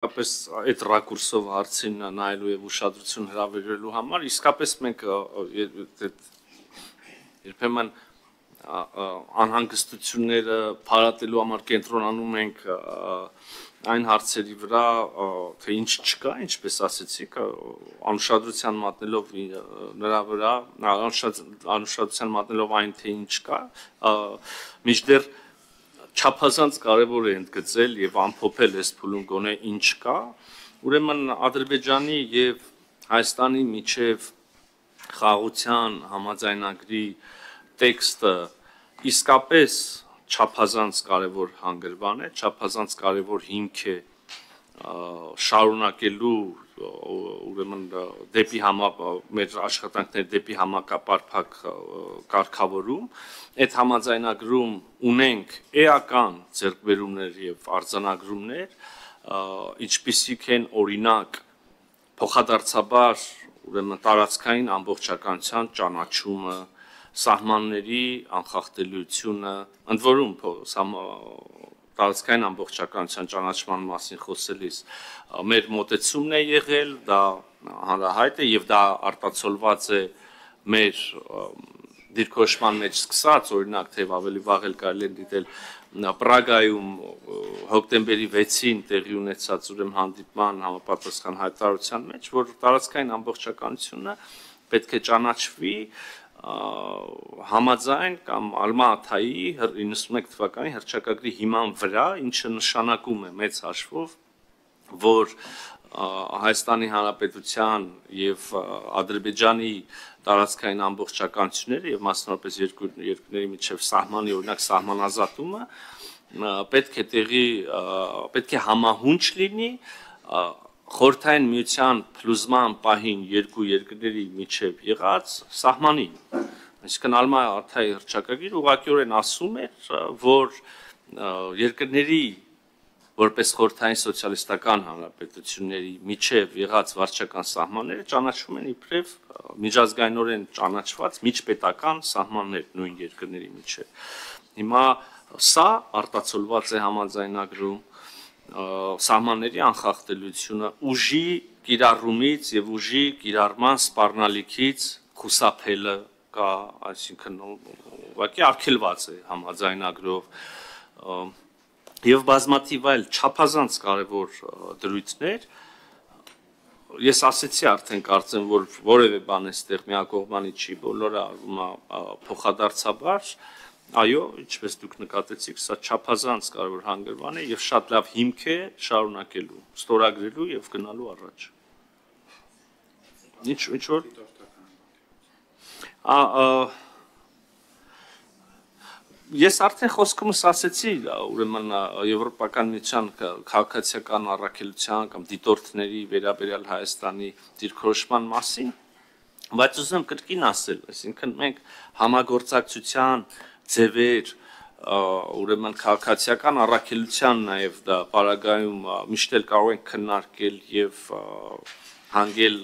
Իսկապես այդ ռակուրսով հարցին նայելու եւ ուշադրություն հրավիրելու համար իսկապես մենք երբեմն անհանգստությունները փարատելու համար կենտրոնանում ենք այն հարցերի վրա, թե ինչ չկա, ինչպես ասեցիք, անուշադրության մատնելով նրա վրա, անուշադրության մատնելով այն, թե ինչ կա, մինչդեռ չափազանց կարևոր է ընդգծել եւ ամփոփել այս փուլում գոնե ինչ կա, ուրեմն Ադրբեջանի եւ Հայաստանի միջև խաղաղության համաձայնագրի տեքստը իսկապես չափազանց կարևոր հանգրվան է, չափազանց կարևոր հիմք է շարունակելու ուրեմն դեպի մեր աշխատանքներ դեպի համակապարփակ կարգավորում, այդ համաձայնագրում ունենք էական ձեռքբերումներ եւ արձանագրումներ, ինչպիսիք են օրինակ փոխադարձաբար ուրեմն տարածքային ամբողջականության ճանաչումը, սահմանների անխախտելիությունը, ընդ որում տարածքային ամբողջականության ճանաչման մասին խոսելիս մեր մոտեցումն է եղել, դա հանրահայտ է եւ դա արտացոլված է մեր դիրքորոշման մեջ սկսած, օրինակ թեև ավելի վաղ էլ կարելի է դիտել Պրագայում հոկտեմբերի 6-ին տեղի ունեցած ուրեմն հանդիպման համապատասխան հայտարարության մեջ, որ տարածքային ամբողջականությունը պետք է ճանաչվի համաձայն կամ Ալմա-Աթայի 91 թվականի հռչակագրի հիման վրա, ինչը նշանակում է մեծ հաշվով, որ Հայաստանի Հանրապետության եւ Ադրբեջանի տարածքային ամբողջականությունները եւ մասնավորապես երկրների միջև սահմանի օրինակ սահմանազատումը պետք է համահունչ լինի Խորհրդային Միության փլուզման պահին երկու երկրների միջև եղած սահմանին, այսինքն Ալմա-Աթայի հռչակագիրը ուղղակիորեն ասում էր, որ երկրների որպես խորհրդային սոցիալիստական հանրապետությունների միջև եղած վարչական սահմանները ճանաչվում են իբրև միջազգայինորեն ճանաչված միջպետական սահմաններ նույն երկրների միջև։ Հիմա սա արտացոլված է համաձայնագրում սահմանների անխախտելիությունը ուժի կիրառումից եւ ուժի կիրառման սպառնալիքից խուսափելը կա, այսինքն ուղղակի արգելված է համաձայնագրով եւ բազմաթիվ այլ չափազանց կարեւոր դրույթներ ես ասեցի արդեն կարծեմ որ որևէ բան այստեղ միակողմանի չի բոլորը արվում է փոխադարձաբար այո ինչպես դուք նկատեցիք սա չափազանց կարևոր հանգրվան է եւ շատ լավ հիմք է շարունակելու ստորագրելու եւ գնալու առաջ ինչ որ ես արդեն խոսքումս ասեցի ուրեմն եվրոպական միության քաղաքացիական առաքելության կամ դիտորդների վերաբերյալ Հայաստանի դիրքորոշման մասին բայց ուզում կրկին ասել այսինքն մենք համագործակցության ձևեր ուրեմն քաղաքացիական առաքելության նաև դա պարագայում միշտ էլ կարող ենք քննարկել եւ հանգել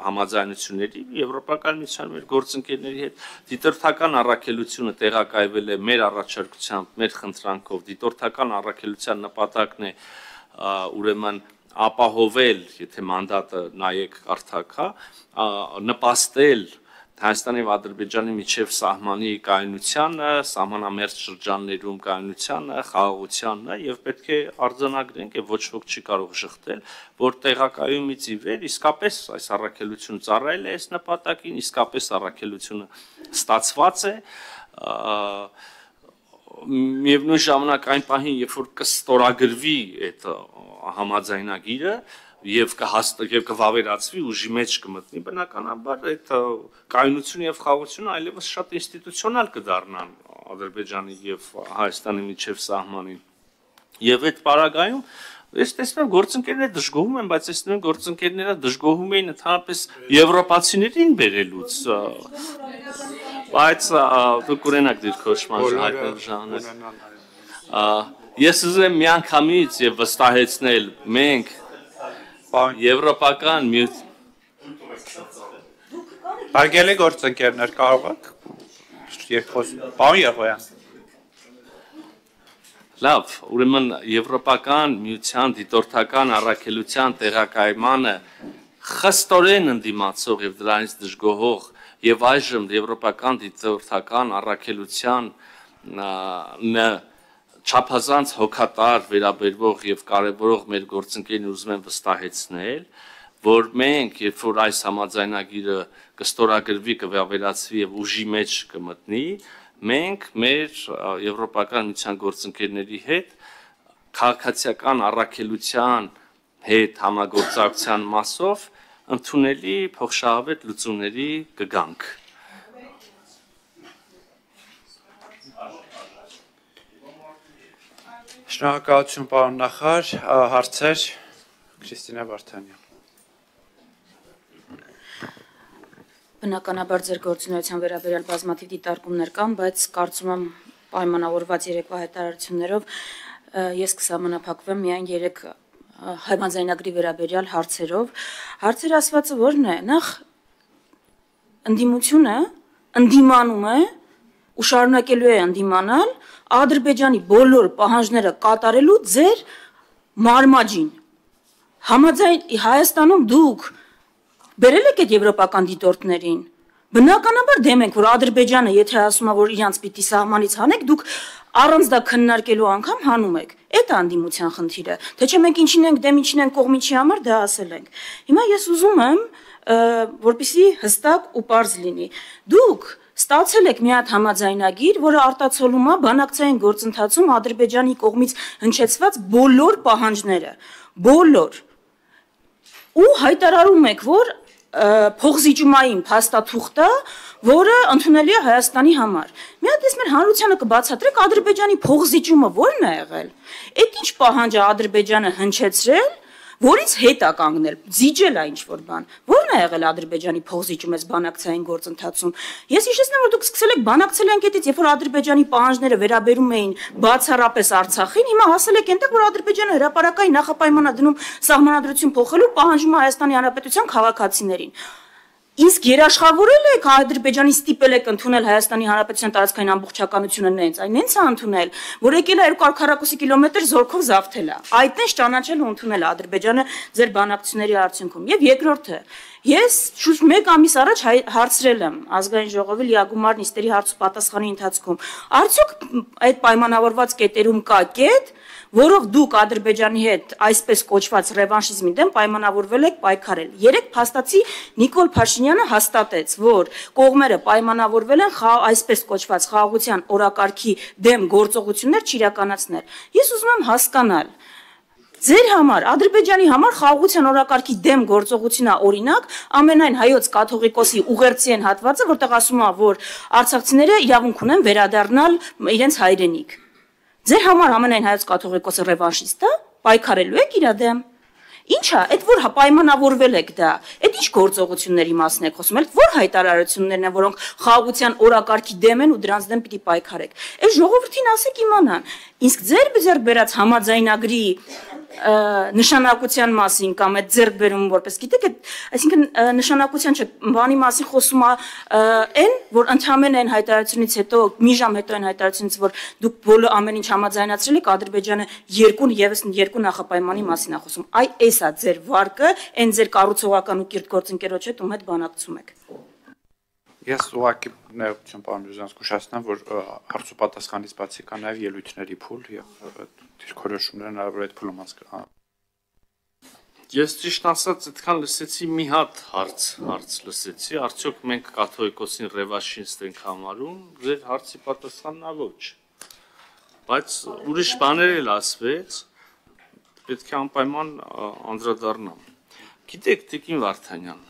համաձայնությունների եվրոպական միության մեր գործընկերների հետ դիտորդական առաքելությունը տեղակայվել է մեր առաջարկությամբ մեր խնդրանքով դիտորդական առաքելության նպատակն է ուրեմն ապահովել եթե մանդատը նայեք կարդաք նպաստել Հայաստանի եւ Ադրբեջանի միջև սահմանի կայունությանը, սահմանամերձ շրջաններում կայունությանը, խաղաղությանը եւ պետք է արձանագրենք եւ ոչ ոք չի կարող շղթել, որ տեղակայումից ի վեր իսկապես այս առաքելությունը ծառայել է այս նպատակին, իսկապես առաքելությունը ստացված է միևնույն ժամանակ այն պահին, երբ որ կստորագրվի այդ համաձայնագիրը եւ կվավերացվի ուժի մեջ կմտնի բնականաբար այդ կայունությունը եւ խաղաղությունը այլևս շատ ինստիտուցիոնալ կդառնան Ադրբեջանի եւ Հայաստանի միջև սահմանին եւ այդ պարագայում ես տեսնում եմ գործընկերները դժգոհում են բայց տեսնում եմ գործընկերները դժգոհում էին ընդհանրապես եվրոպացիներին բերելուց բայց դուք ունենաք դիրքորոշման ժանր ես ուզում եմ միանգամից եւ վստահեցնել մենք Եվրոպական Հարգելի գործընկերներ, կարող եք երկխոս, պարոն Եղոյան Լավ, ուրեմն Եվրոպական միության դիտորդական առաքելության տեղակայմանը խստորեն ընդդիմացող եւ դրանից դժգոհող եւ այժմ Եվրոպական դիտորդական առաքելության չափազանց հոգատար վերաբերվող եւ կարեւորող մեր գործընկերին ուզում եմ վստահեցնել, որ մենք, երբ որ այս համաձայնագիրը կստորագրվի, կվավերացվի եւ ուժի մեջ կմտնի, մենք մեր Եվրոպական միության գործընկերների հետ քաղաքացիական առաքելության հետ համագործակցության մասով ընդունելի փոխշահավետ լուծումների կգանք։ Շնորհակալություն պարոն նախարար, հարցեր Քրիստինա Վարդանյան։ Բնականաբար ձեր գործունեության վերաբերյալ բազմաթիվ դիտարկումներ կան, բայց կարծում եմ պայմանավորված երեկվա հայտարարություններով ես կսահմանափակվեմ միայն 3 համաձայնագրի վերաբերյալ հարցերով։ Հարցերը ասվածը որն է, նախ ընդդիմությունը ընդդիմանում է ու շարունակելու է ընդդիմանալ Ադրբեջանի բոլոր պահանջները կատարելու ձեր մարմաջին։ Հայաստանում դուք բերել եք այդ եվրոպական դիտորդներին։ Բնականաբար դեմ ենք, որ Ադրբեջանը, եթե ասում է, որ իրանց պիտի սահմանից հանեք, դուք առանց դա քննարկելու անգամ հանում եք։ Այդ է անդիմության խնդիրը։ Թե չէ մենք ինչին ենք դեմ, ինչին ենք կողմի չի համար, դա ասել ենք։ Հիմա ես ուզում եմ, որպեսզի հստակ ու պարզ լինի։ Դուք ստացել եք մի հատ համաձայնագիր, որը արտացոլում է բանակցային գործընթացում Ադրբեջանի կողմից հնչեցված բոլոր պահանջները, բոլոր։ Ու հայտարարում եք, որ փոխզիջումային փաստաթուղթը, որը ընդունելի է Հայաստանի համար։ Մի հատ ես մեր հանրությանը կբացատրեք Ադրբեջանի փոխզիջումը ո՞րն է եղել։ Այդ ինչ պահանջ է Ադրբեջանը հնչեցրել, որից հետ է կանգնել, զիջել է ինչ-որ բան։ Ո՞րն է եղել Ադրբեջանի փոխզիջումը բանակցային գործընթացում։ Ես հիշեցնեմ, որ դուք սկսել եք բանակցել ենք այդից, երբ որ Ադրբեջանի պահանջները վերաբերում էին բացառապես Արցախին, հիմա հասել եք այնտեղ, որ Ադրբեջանը հրապարակային նախապայման է դնում սահմանադրություն փոխելու, պահանջում է Հայաստանի Հանրապետության քաղաքացիներին։ Իսկ երաշխավորել եք Ադրբեջանի ստիպել եք ընդունել Հայաստանի Հանրապետության տարածքային ամբողջականությունը նենց, այն նենց է ընդունել, որ եկել է 240 կիլոմետր զորքով զավթել է։ Այդ նենց ճանաչել ու ընդունել է Ադրբեջանը ձեր բանակցությունների արդյունքում։ Եվ երկրորդը, ես շուրջ 1 ամիս առաջ հարցրել եմ ազգային ժողովի լիագումար նիստերի հարց ու պատասխանի ընթացքում, արդյոք այդ պայմանավորված կետերում կա կետ, որով դուք Ադրբեջանի հետ այսպես կոչված ռևանշիզմի դեմ պայմանավորվել եք պայքարել։ Երեք փաստացի Նիկոլ Փաշինյանը հաստատեց, որ կողմերը պայմանավորվել են այսպես կոչված խաղաղության օրակարգի դեմ գործողություններ չիրականացնել։ Ես ուզում եմ հասկանալ, ձեր համար, Ադրբեջանի համար խաղաղության օրակարգի դեմ գործողությունն է օրինակ, ամենայն հայոց կաթողիկոսի ուղերձի են հատվածը, որտեղ ասում է, որ արցախցիները իրավունք ունեն վերադառնալ իրենց հայրենիք։ Ձեր համար ամենայն հայոց կաթողիկոսը ռևանշիստ է, պայքարելու եք իր դեմ։ Ինչ է, այդ որ պայմանավորվել եք դա, այդ ինչ գործողությունների մասն եք խոսում, որ հայտարարություններն են, որոնք խաղաղության օրակարգի դեմ են ու դրանց դեմ պիտի պայքարեք։ Այս ժողովրդին ասեք իմանան, իսկ ձեր ձեռք բերած համաձայնագրի նշանակության մասին կամ այդ ձեռքբերումը որպես գիտեք, այսինքն նշանակության չէ, բանի մասին խոսում է այն, որ ընդհանրեն այն հայտարարությունից հետո, մի ժամ հետո այն հայտարարությունից, որ դուք բոլոր ամեն ինչ համաձայնացրել եք, Ադրբեջանը եւս երկու նախապայմանի մասին է խոսում։ Այ էս է ձեր վարկը, այն ձեր կառուցողական ու կիրթ գործընկերոջ հետ ում հետ բանակցում եք։ Ես ուղղակի ներողություն պարոն Բյուզյանց կուշացնեմ, որ հարց ու պատասխանից բացի կա նաև ելույթների փուլ եւ դիրքորոշումները հնարավոր է այդ փուլում անցկացնել։ Ես ճիշտ ասած այդքան լսեցի մի հատ հարց լսեցի, արդյոք մենք կաթողիկոսին ռևանշիստ ենք համարում, ձեր հարցի պատասխանն ոչ։ Բայց ուրիշ բաներ էլ ասվեց, պետք է անպայման անդրադառնամ։ Գիտեք, Տիկին Վարդանյան,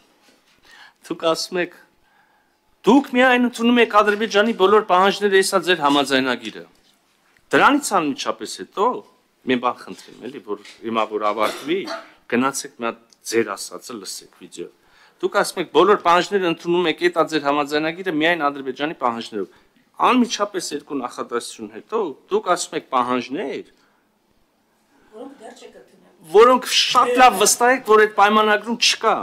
դուք ասում եք դուք միայն ընդունում եք Ադրբեջանի բոլոր պահանջները, եսա ձեր համաձայնագիրը։ Դրանից անմիջապես հետո մի բան խնդրեմ, էլի, որ հիմա որ ավարտվի, գնացեք մի հատ ձեր ասածը լսեք վիդեո։ Դուք ասում եք բոլոր պահանջները ընդունում եք, դա ձեր համաձայնագիրը միայն Ադրբեջանի պահանջներով։ Անմիջապես երկու նախադասություն հետո դուք ասում եք պահանջներ, որոնք շատ լավ վստահ եք, որ այդ պայմանագրում չկա։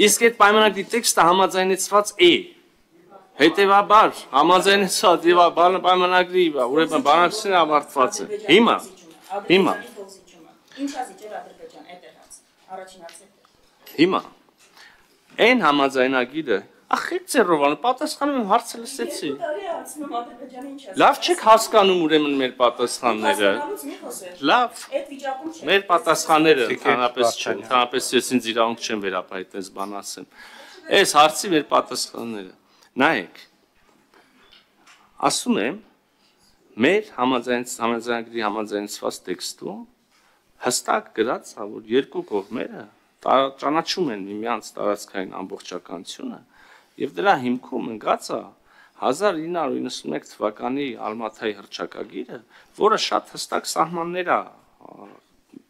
Իսկ այդ պայմանագրի տեքստը համաձայնեցված է։ Հետևաբար համաձայնեցված եւ պայմանագրի ուրեմն բանակցությունը ավարտված է։ Հիմա Ինչ ասիճեր Ադրբեջան, այդ է հարց։ Առաջին հարցը։ Հիմա այն համաձայնագիրը ախի ծերովան պատասխանում եմ հարցը լսեցի։ Լավ չեք հասկանում ուրեմն մեր պատասխանները։ Լավ։ Այդ վիճակում չէ։ Մեր պատասխանները ընդհանրապես չեն, ընդհանրապես ես ինձ իրավունք չեմ վերապահ այդպես բան ասեմ։ Այս հարցի մեր պատասխանները։ Նայեք։ Ասում եմ մեր համաձայնագրի համաձայնեցված տեքստում հստակ գրած է, որ երկու կողմերը ճանաչում են միմյանց տարածքային ամբողջականությունը եւ դրա հիմքում ընկած է 1991 թվականի Ալմաթայի հռչակագիրը, որը շատ հստակ սահմաններ է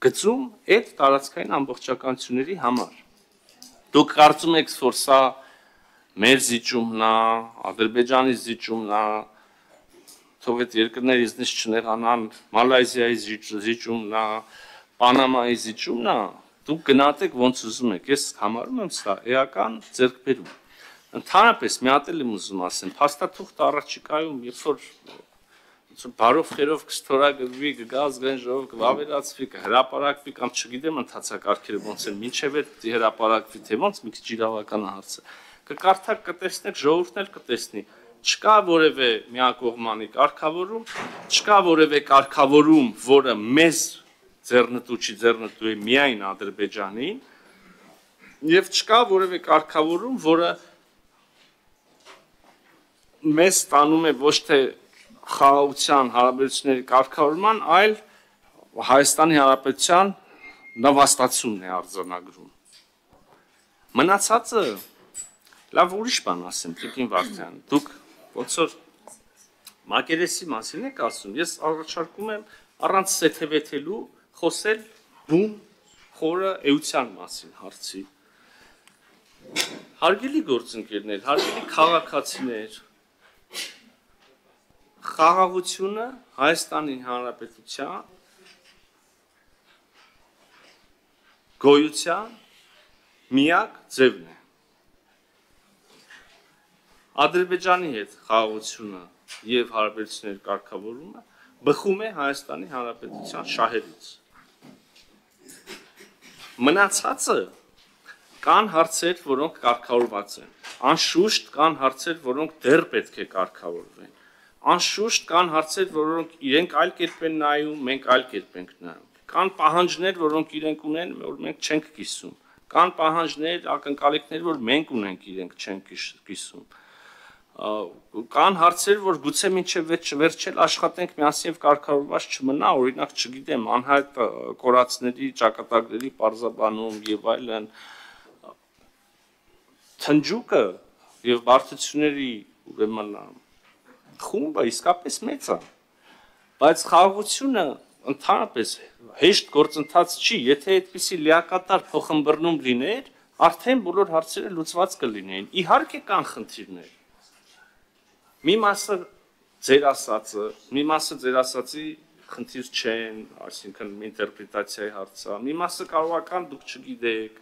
գծում այդ տարածքային ամբողջականությունների համար։ Դուք կարծում եք, որ սա մեր զիջումն է, Ադրբեջանի զիջումն է, թող այդ երկրները իզնից չնեղանան, Մալայզիայի զիջումն է, Պանամայի զիջումն է, դուք գնացեք ոնց ուզում եք, ես համարում եմ սա էական ձեռքբերում։ Ընդհանրապես մի հատ էլ եմ ուզում ասեմ, փաստաթուղթը առաջիկայում, երբ որ բարով խերով կստորագրվի, կգա ազգային ժողով, կվավերացվի, կհրապարակվի կամ չգիտեմ ընթացակարգերը ոնց են, մինչև այդ հրապարակվի, թե ոնց մի քիչ իրավական հարցը։ Կկարդակ, կտեսնեք, ժողովուրդն էլ կտեսնի։ Չկա որևէ միակողմանի կարգավորում, չկա որևէ կարգավորում, որը մեզ ձեռնտու է միայն Ադրբեջանին, եւ չկա որևէ կարգավորում, որը մեզ տանում է ոչ թե խաղաղության հարաբերությունների կարգավորման, այլ Հայաստանի Հանրապետության նվաստացումն է արձանագրում։ Մնացածը լավ ուրիշ բան ասեմ, Տիկին Վարդյան, դուք ոնց որ մակերեսի մասին եք ասում, ես առաջարկում եմ առանց սեթևեթելու խոսել բուն խորը էության մասին հարցի։ Հարգելի գործընկերներ, հարգելի քաղաքացիներ, խաղաղությունը Հայաստանի Հանրապետության գոյության միակ ձևն է։ Ադրբեջանի հետ խաղաղությունը եւ հարաբերությունների կարգավորումը բխում է Հայաստանի Հանրապետության շահերից։ Մնացածը կան հարցեր, որոնք կարգավորված են։ Անշուշտ կան հարցեր, որոնք դեռ պետք է կարգավորվեն։ Անշուշտ կան հարցեր, որոնք իրենք այլ կերպ են նայում, մենք այլ կերպ ենք նայում։ Կան պահանջներ, որոնք իրենք ունեն, որ մենք չենք կիսում։ Կան պահանջներ, ակնկալիքներ, որ մենք ունենք, իրենք չեն կիսում։ Կան հարցեր, որ գուցե մինչև վերջել աշխատենք միասին եւ կարգավորված չմնա, օրինակ, չգիտեմ, անհայտ կորածների, ճակատագրերի պարզաբանում եւ այլն։ Թնջուկը եւ բարդությունների ուրեմն խումբը իսկապես մեծ է, բայց խաղաղությունը ընդհանրապես հեշտ գործընթաց չի, եթե այդպիսի լիակատար փոխըմբռնում լիներ, արդեն բոլոր հարցերը լուծված կլինեին։ Իհարկե կան խնդիրներ։ Մի մասը ձեր ասածի խնդիր չեն, այսինքն ինտերպրետացիայի հարց է, մի մասը կարողական դուք չգիտեք,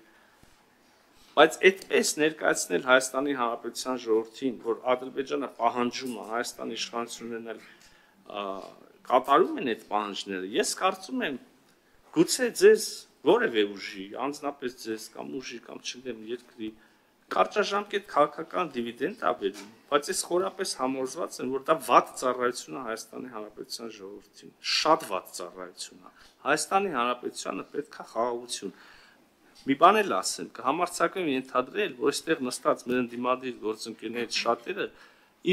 բայց այդպես ներկայացնել Հայաստանի Հանրապետության ժողովրդին, որ Ադրբեջանը պահանջում է Հայաստանի իշխանություններն էլ կատարում են այդ պահանջները, ես կարծում եմ գուցե ձեզ որևէ ուժի, անձնապես ձեզ կամ ուժի կամ չգիտեմ երկրի կարճաժամկետ քաղաքական դիվիդենդ է բերում, բայց ես խորապես համոզված եմ, որ դա վատ ծառայություն է Հայաստանի Հանրապետության ժողովրդին, շատ վատ ծառայություն է։ Հայաստանի Հանրապետությանը պետք է խաղաղություն։ Մի բան էլ ասեմ, կհամարձակեմ ենթադրել, որ այստեղ նստած մեր ընդդիմադիր գործընկերներից շատերը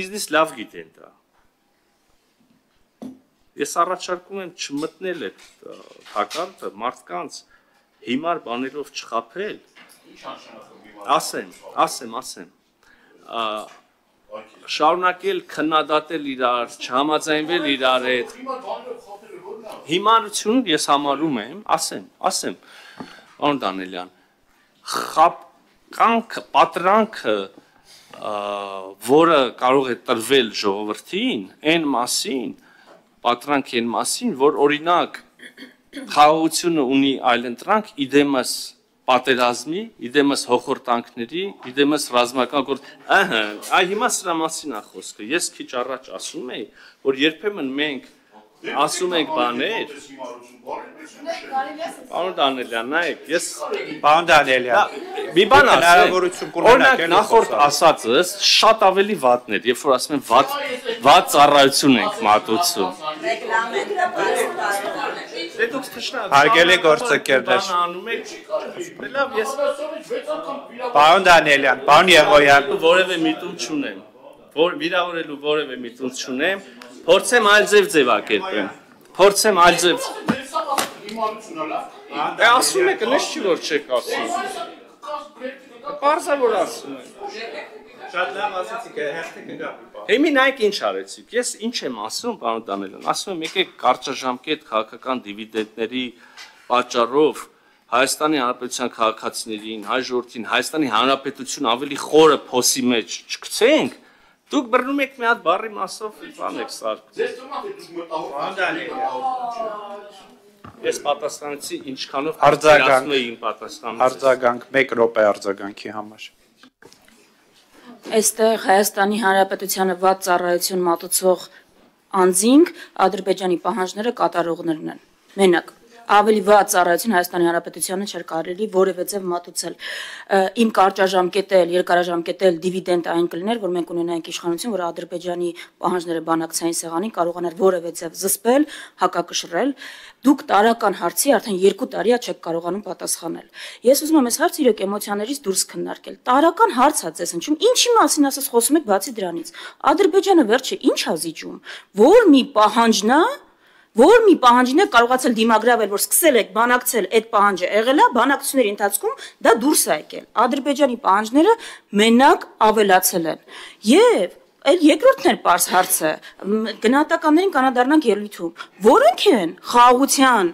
իզնից լավ գիտեն դա։ Ես առաջարկում եմ չմտնել այդ թակարդը, մարդկանց հիմար բաներով չխաբել։ Ասեմ, շարունակել քննադատել իրար, չհամաձայնվել իրար հետ։ Հիմարություն ես համարում եմ, ասեմ, Պարոն Դանիելյան, խաբկանքը, պատրանքը, որը կարող է տրվել ժողովրդին, այն մասին, որ օրինակ խաղաղությունը ունի այլընտրանք, իդեմս պատերազմի, իդեմս հոխորտանքների, իդեմս ռազմական գործ, այ հիմա սրա մասին է խոսքը։ Ես քիչ առաջ ասում էի, որ երբեմն մենք ասում ենք բաներ։ Պարոն Դանիելյան, նայեք, ես Պարոն Դանիելյան, մի բան հնարավորություն կունենաք։ Օրինակ նախորդ ասածս շատ ավելի վատն էր, երբ որ ասում են վատ ծառայություն ենք մատուցում։ Դե դուք թշնամի։ Հարգելի գործընկերներ։ Անում եք։ Լավ, ես Պարոն Դանիելյան, պարոն Եղոյան, որևէ միտում չունեմ։ Որ վիրավորելու որևէ միտում չունեմ, փորձեմ այլ ձևակերպեմ։ Փորձեմ այլ ձև։ Դե ասում եք, նշ չի որ չեք ասում։ Պարզա որ ասում եք։ շատ լավ ասացիք, հերթը կգա։ Հիմի նայեք ինչ արեցիք։ Ես ինչ եմ ասում, պարոն Դանիելյան, ասում եմ եկեք կարճաժամկետ քաղաքական դիվիդենդների պատճառով Հայաստանի Հանրապետության քաղաքացիներին, հայ ժողովրդին, Հայաստանի Հանրապետություն ավելի խորը փոսի մեջ չգցենք, դուք բռնում եք մի հատ բառի մասով բան եք սարքում։ Ես պատասխանեցի ինչքանով Արձագանք իմ պատասխանը։ Արձագանք 1 րոպե արձագանքի համար։ Այստեղ Հայաստանի Հանրապետությանը վատ ծառայություն մատուցող անձինք Ադրբեջանի պահանջները կատարողներն են։ Մենակ ավելի վատ ծառայություն Հայաստանի Հանրապետությանը չէր կարելի որևէ ձև մատուցել։ Իմ կարճաժամկետել, երկարաժամկետել դիվիդենդ այն կլիներ, որ մենք ունենայինք իշխանություն, որ Ադրբեջանի պահանջները բանակցային սեղանին կարողանար որևէ ձև զսպել, հակակշռել։ Դուք տարական հարցի արդեն 2 տարի չեք կարողանում պատասխանել։ Ես ուզում եմ այս հարցը իրոք էմոցիաներից դուրս քննարկել։ Տարական հարց է ձեզ հնչում, ինչի մասին ասես խոսում եք բացի դրանից։ Ադրբեջանը վերջը ինչ ա զիջում, որ մի պահանջն է կարողացել դիմագրավել, որ սկսել եք բանակցել, այդ պահանջը եղել է, բանակցությունների ընթացքում դա դուրս է եկել։ Ադրբեջանի պահանջները մենակ ավելացել են։ Եվ այլ երկրորդն էլ պարզ հարցը, գնահատականներին կանադառնանք ելույթում, որոնք են խաղաղության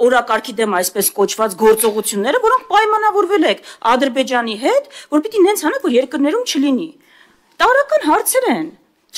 օրակարգի դեմ այսպես կոչված գործողությունները, որոնք պայմանավորվել եք Ադրբեջանի հետ, որ պիտի նենց անեք, որ երկրներում չլինի։ Տարական հարցեր են։